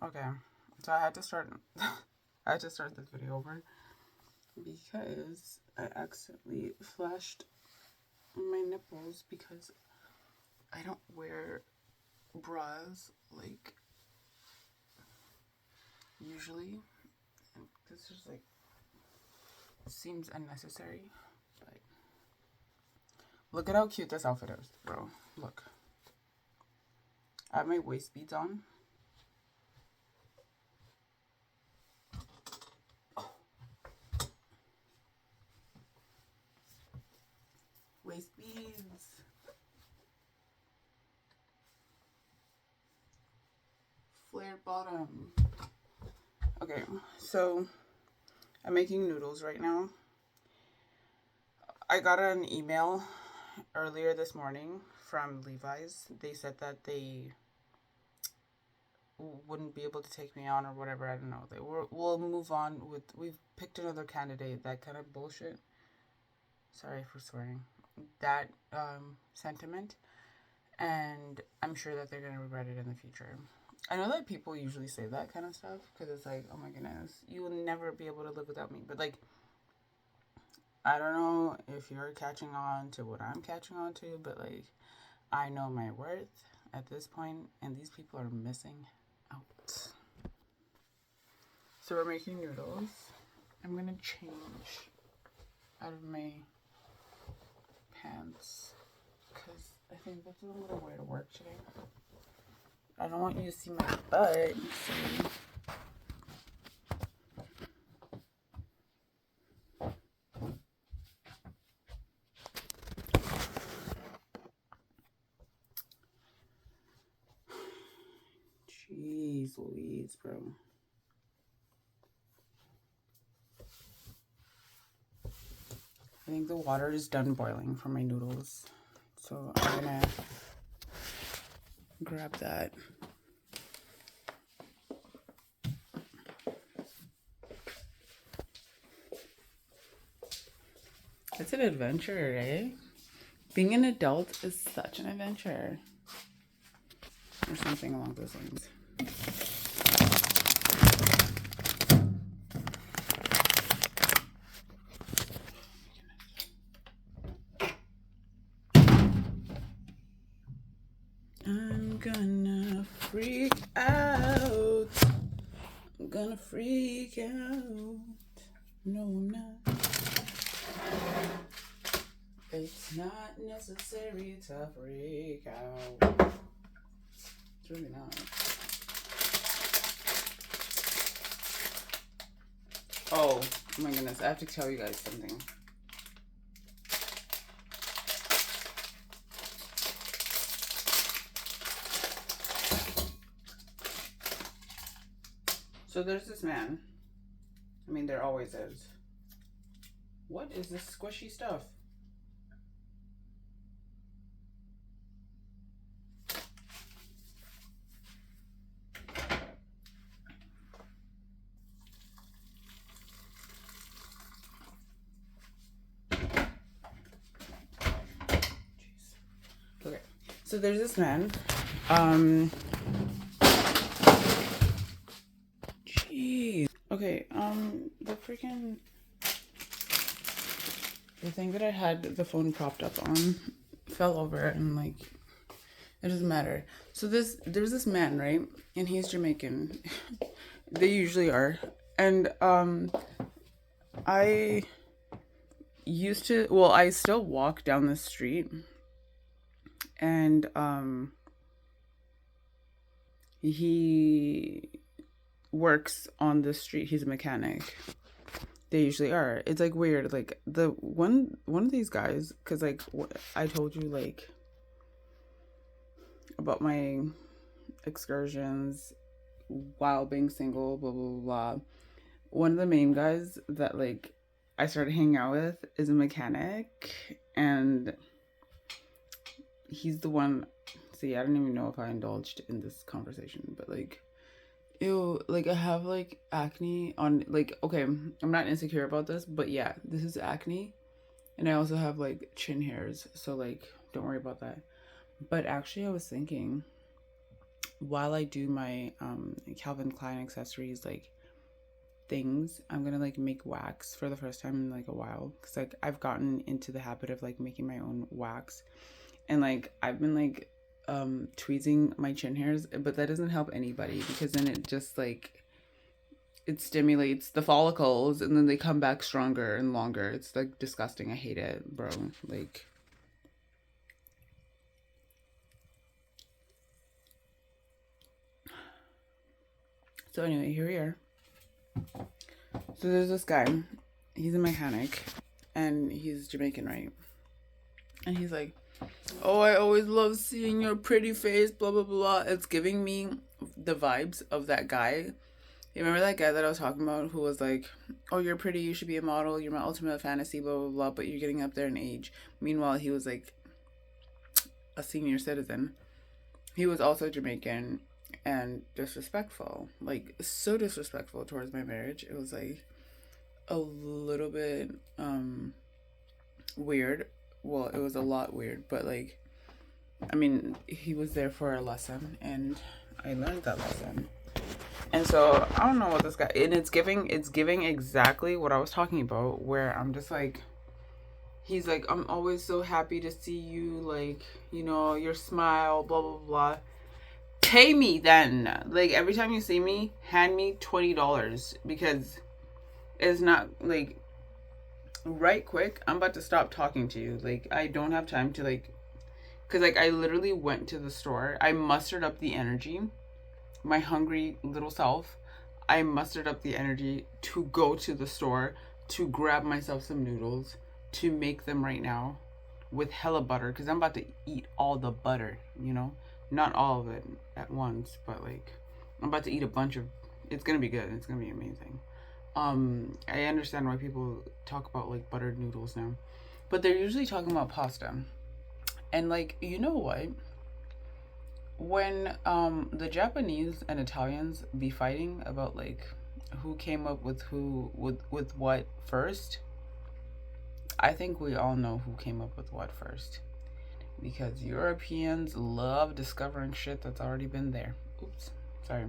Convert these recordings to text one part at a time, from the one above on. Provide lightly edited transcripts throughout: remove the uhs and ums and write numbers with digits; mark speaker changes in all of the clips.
Speaker 1: Okay, so I had to start. I had to start this video over because I accidentally flashed my nipples because I don't wear bras like usually. And this just like seems unnecessary. But look at how cute this outfit is, bro. Look, I have my waist beads on. Waist beads. Flared bottom. Okay, so I'm making noodles right now. I got an email earlier this morning from Levi's. They said that they wouldn't be able to take me on or whatever. I don't know. We'll move on with. We've picked another candidate. That kind of bullshit. Sorry for swearing. That sentiment, and I'm sure that they're gonna regret it in the future. I know that people usually say that kind of stuff because it's like, oh my goodness, you will never be able to live without me. But like, I don't know if you're catching on to what I'm catching on to, but like, I know my worth at this point, and these people are missing out. So we're making noodles. I'm gonna change out of my pants because I think that's what I'm gonna wear to work today. I don't want you to see my butt. So jeez Louise, bro. I think the water is done boiling for my noodles. So I'm gonna grab that. It's an adventure, eh? Being an adult is such an adventure. Or something along those lines. I'm gonna freak out. I'm gonna freak out. No, I'm not. It's not necessary to freak out. It's really not. Oh my goodness, I have to tell you guys something. So there's this man. I mean, there always is. What is this squishy stuff? Jeez. Okay. So there's this man. Jeez. Okay, the thing that I had the phone propped up on fell over and like it doesn't matter. So there's this man, right? And he's Jamaican. They usually are. And I I still walk down the street and he works on the street. He's a mechanic. They usually are. It's like weird. Like the one of these guys, because like I told you like about my excursions while being single, blah blah blah. One of the main guys that like I started hanging out with is a mechanic, and he's the one. See, I don't even know if I indulged in this conversation, but like, ew, like I have like acne on, like, okay, I'm not insecure about this, but yeah, this is acne, and I also have like chin hairs, so like, don't worry about that. But actually, I was thinking, while I do my Calvin Klein accessories like things, I'm gonna like make wax for the first time in like a while, because like I've gotten into the habit of like making my own wax, and like I've been like tweezing my chin hairs, but that doesn't help anybody, because then it just like it stimulates the follicles and then they come back stronger and longer. It's like disgusting. I hate it, bro. Like, so anyway, here we are. So there's this guy, he's a mechanic, and he's Jamaican, right? And he's like, oh, I always love seeing your pretty face, blah, blah, blah. It's giving me the vibes of that guy. You remember that guy that I was talking about who was like, oh, you're pretty, you should be a model, you're my ultimate fantasy, blah, blah, blah, but you're getting up there in age. Meanwhile, he was like a senior citizen. He was also Jamaican and disrespectful, like so disrespectful towards my marriage. It was like a little bit weird. Well, it was a lot weird, but like, I mean, he was there for a lesson, and I learned that lesson. And so I don't know what this guy, and it's giving exactly what I was talking about, where I'm just like, he's like, I'm always so happy to see you, like, you know, your smile, blah blah blah. Pay me then. Like, every time you see me, hand me $20, because it's not like, right quick, I'm about to stop talking to you. Like, I don't have time to like, because like I literally went to the store, I mustered up the energy, my hungry little self, I mustered up the energy to go to the store to grab myself some noodles, to make them right now with hella butter, because I'm about to eat all the butter, you know, not all of it at once, but like I'm about to eat a bunch of, it's gonna be good, it's gonna be amazing. I understand why people talk about like buttered noodles now, but they're usually talking about pasta. And like, you know what, when the Japanese and Italians be fighting about like who came up with with what first, I think we all know who came up with what first, because Europeans love discovering shit that's already been there. Oops, sorry.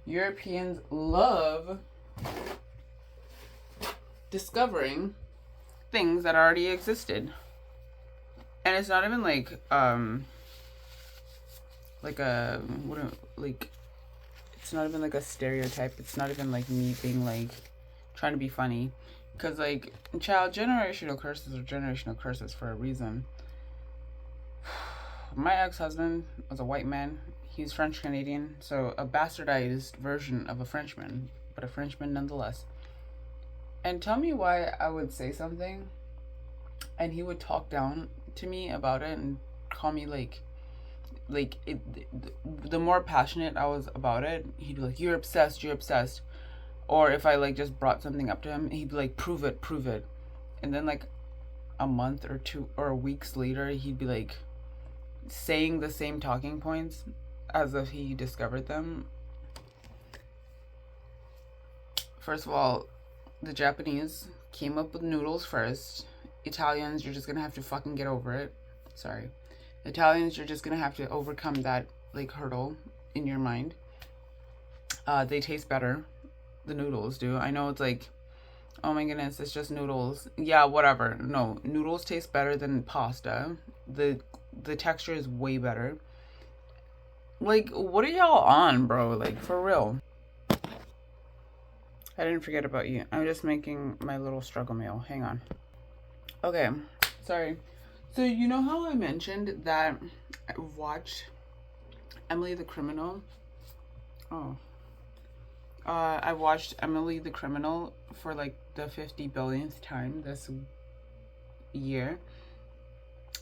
Speaker 1: Europeans love discovering things that already existed. And it's not even like a like it's not even like a stereotype. It's not even like me being like trying to be funny, because like, child, generational curses are generational curses for a reason. My ex-husband was a white man. He's French Canadian, so a bastardized version of a Frenchman, but a Frenchman nonetheless. And tell me why I would say something and he would talk down to me about it and call me like it, the more passionate I was about it, he'd be like, you're obsessed. Or if I like just brought something up to him, he'd be like, prove it. And then like a month or two or weeks later, he'd be like saying the same talking points as if he discovered them. First of all, the Japanese came up with noodles first. Italians, you're just gonna have to fucking get over it. Sorry. Italians, you're just gonna have to overcome that like hurdle in your mind. They taste better. The noodles do. I know it's like, oh my goodness, it's just noodles. Yeah, whatever. No, noodles taste better than pasta. The texture is way better. Like, what are y'all on, bro? Like, for real. I didn't forget about you. I'm just making my little struggle meal. Hang on. Okay, sorry. So you know how I mentioned that I watched Emily the Criminal? Oh. I watched Emily the Criminal for like the 50 billionth time this year.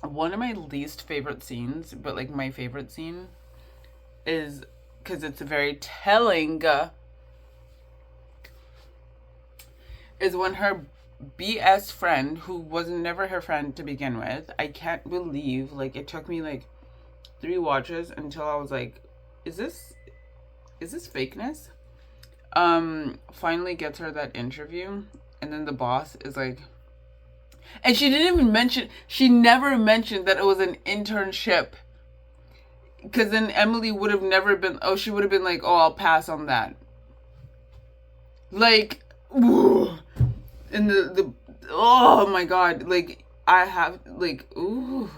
Speaker 1: One of my least favorite scenes, but like my favorite scene, is because it's very telling, is when her BS friend, who was never her friend to begin with, I can't believe, like, it took me like 3 watches until I was like, is this fakeness? Finally gets her that interview, and then the boss is like, and she never mentioned that it was an internship. Because then Emily would have never been, oh, she would have been like, oh, I'll pass on that. Like, ooh, and oh my God. Like, I have, like, ooh,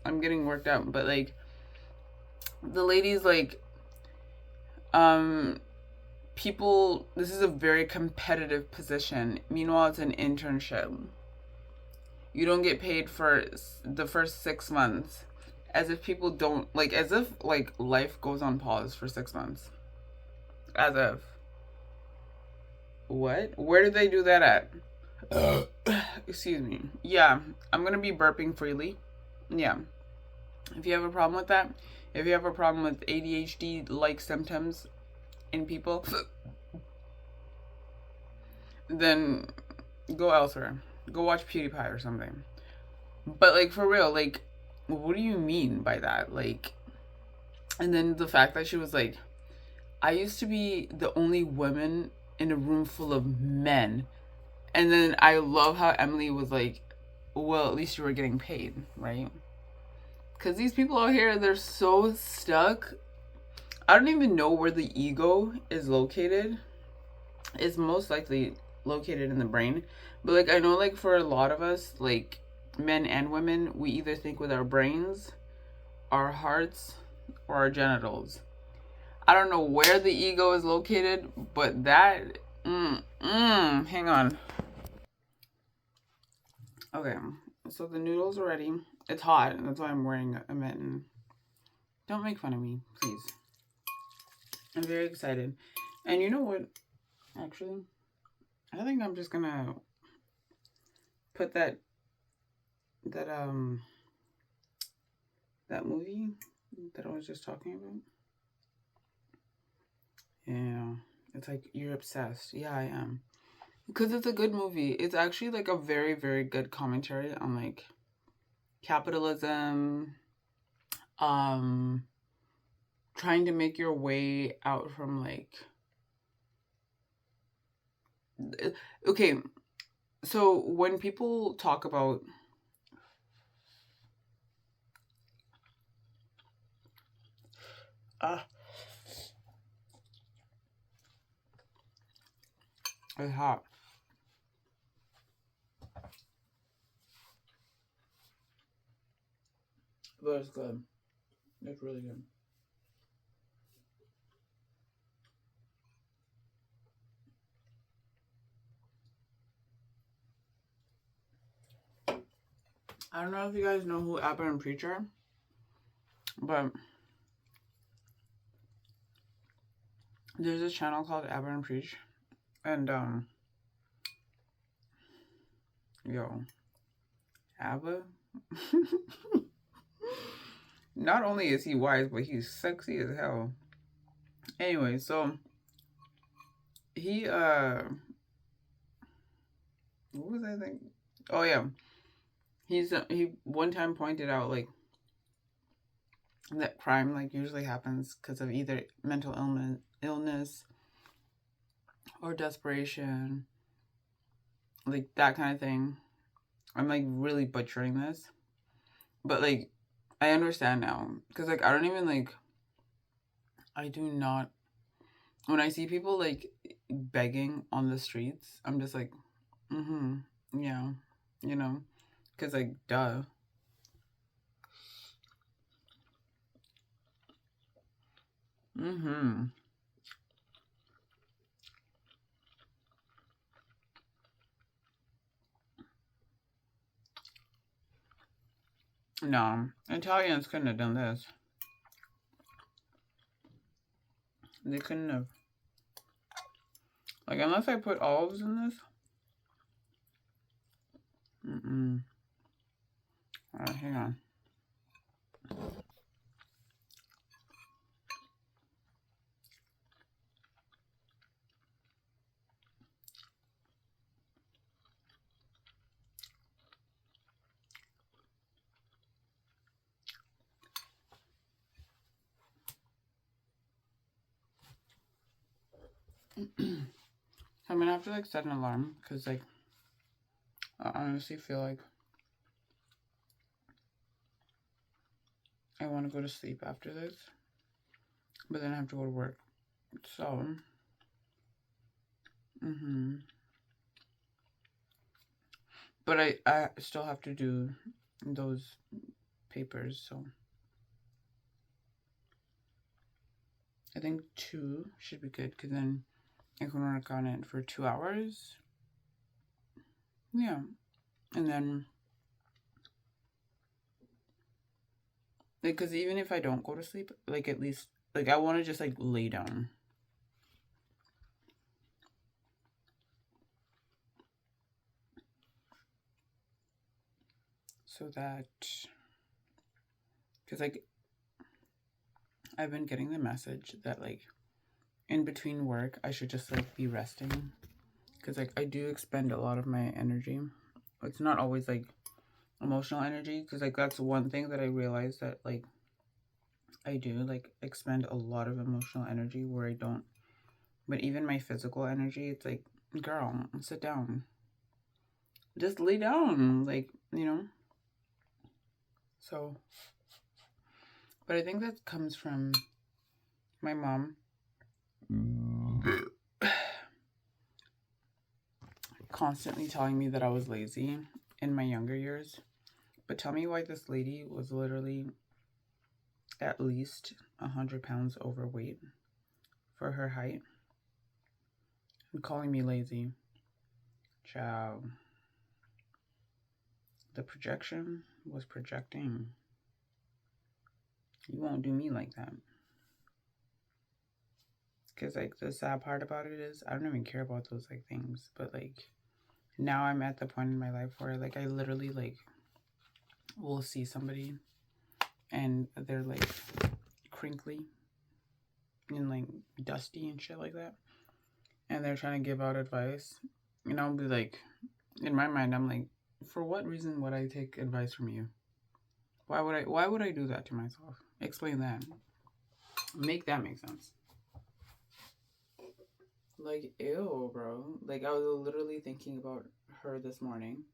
Speaker 1: I'm getting worked out. But, like, the ladies, like, people, this is a very competitive position. Meanwhile, it's an internship. You don't get paid for the first 6 months. As if people don't, like, as if, like, life goes on pause for 6 months. As if. What? Where did they do that at? Excuse me. Yeah, I'm gonna be burping freely. Yeah. If you have a problem with that, if you have a problem with ADHD-like symptoms in people, then go elsewhere. Go watch PewDiePie or something. But, like, for real, like, what do you mean by that? Like, and then the fact that she was like, I used to be the only woman in a room full of men. And then I love how Emily was like, well, at least you were getting paid, right? Because these people out here, they're so stuck. I don't even know where the ego is located. It's most likely located in the brain. But, like, I know, like, for a lot of us, like, men and women, we either think with our brains, our hearts, or our genitals. I don't know where the ego is located, but that, hang on. Okay, so the noodles are ready. It's hot, and that's why I'm wearing a mitten. Don't make fun of me, please. I'm very excited. And you know what? Actually, I think I'm just gonna put that movie that I was just talking about. Yeah, it's like, you're obsessed. Yeah, I am. Because it's a good movie. It's actually, like, a very, very good commentary on, like, capitalism, trying to make your way out from, like, okay, so when people talk about it's hot, but it's good. It's really good. I don't know if you guys know who Abba and Preacher, but there's this channel called Abba and Preach, and yo, Abba. Not only is he wise, but he's sexy as hell. Anyway, so he what was I thinking? Oh yeah, he one time pointed out, like, that crime, like, usually happens because of either mental illness or desperation, like, that kind of thing. I'm, like, really butchering this, but, like, I understand now, because, like, I don't even, like, I do not, when I see people, like, begging on the streets, I'm just like, yeah, you know, because, like, duh. No, Italians couldn't have done this. They couldn't have. Like, unless I put olives in this. Alright, hang on. I'm gonna have to, like, set an alarm, because, like, I honestly feel like I want to go to sleep after this, but then I have to go to work. So, but I still have to do those papers, so I think 2 should be good, because then I can work on it for 2 hours. Yeah. And then, like, because even if I don't go to sleep, like, at least, like, I want to just, like, lay down. So that, because, like, I've been getting the message that, like, in between work, I should just, like, be resting. Because, like, I do expend a lot of my energy. It's not always, like, emotional energy. Because, like, that's one thing that I realized that, like, I do, like, expend a lot of emotional energy where I don't. But even my physical energy, it's like, girl, sit down. Just lay down. Like, you know? So, but I think that comes from my mom constantly telling me that I was lazy in my younger years. But tell me why this lady was literally at least 100 pounds overweight for her height and calling me lazy. Child. The projection was projecting. You won't do me like that. Because, like, the sad part about it is I don't even care about those, like, things. But, like, now I'm at the point in my life where, like, I literally, like, will see somebody and they're, like, crinkly and, like, dusty and shit like that. And they're trying to give out advice. And I'll be like, in my mind, I'm like, for what reason would I take advice from you? Why would I do that to myself? Explain that. Make that make sense. Like, ew, bro. Like, I was literally thinking about her this morning.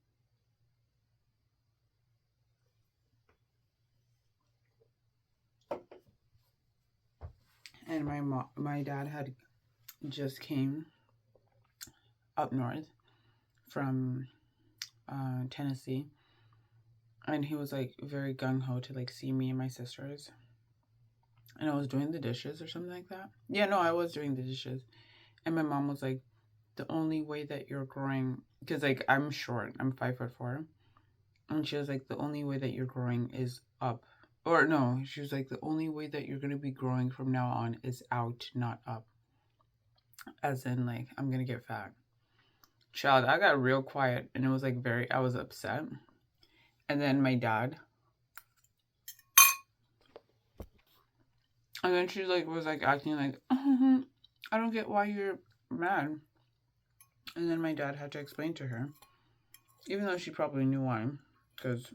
Speaker 1: And my dad had just came up north from Tennessee. And he was, like, very gung-ho to, like, see me and my sisters. And I was doing the dishes or something like that. Yeah, no, I was doing the dishes. And my mom was like, the only way that you're growing, because, like, I'm short, I'm 5'4", and she was like, the only way that you're growing is up. Or no, she was like, the only way that you're gonna be growing from now on is out, not up. As in, like, I'm gonna get fat. Child, I got real quiet, and it was, like, I was upset. And then my dad, and then she, like, was, like, acting like, I don't get why you're mad. And then my dad had to explain to her, even though she probably knew why, because,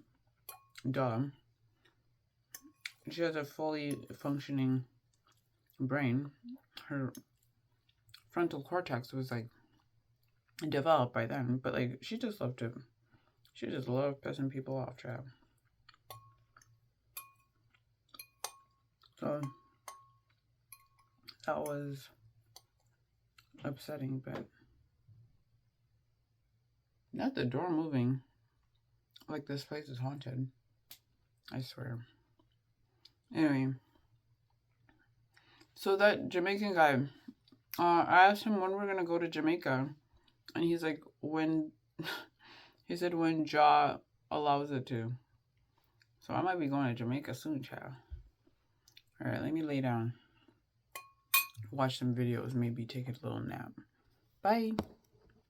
Speaker 1: duh, she has a fully functioning brain. Her frontal cortex was, like, developed by then, but, like, she just loved pissing people off, child. So that was upsetting, but not the door moving. Like, this place is haunted. I swear. Anyway, so that Jamaican guy, I asked him when we're gonna go to Jamaica, and he's like, when, he said when Jah allows it to. So I might be going to Jamaica soon, child. Alright, let me lay down. Watch some videos, maybe take a little nap. Bye.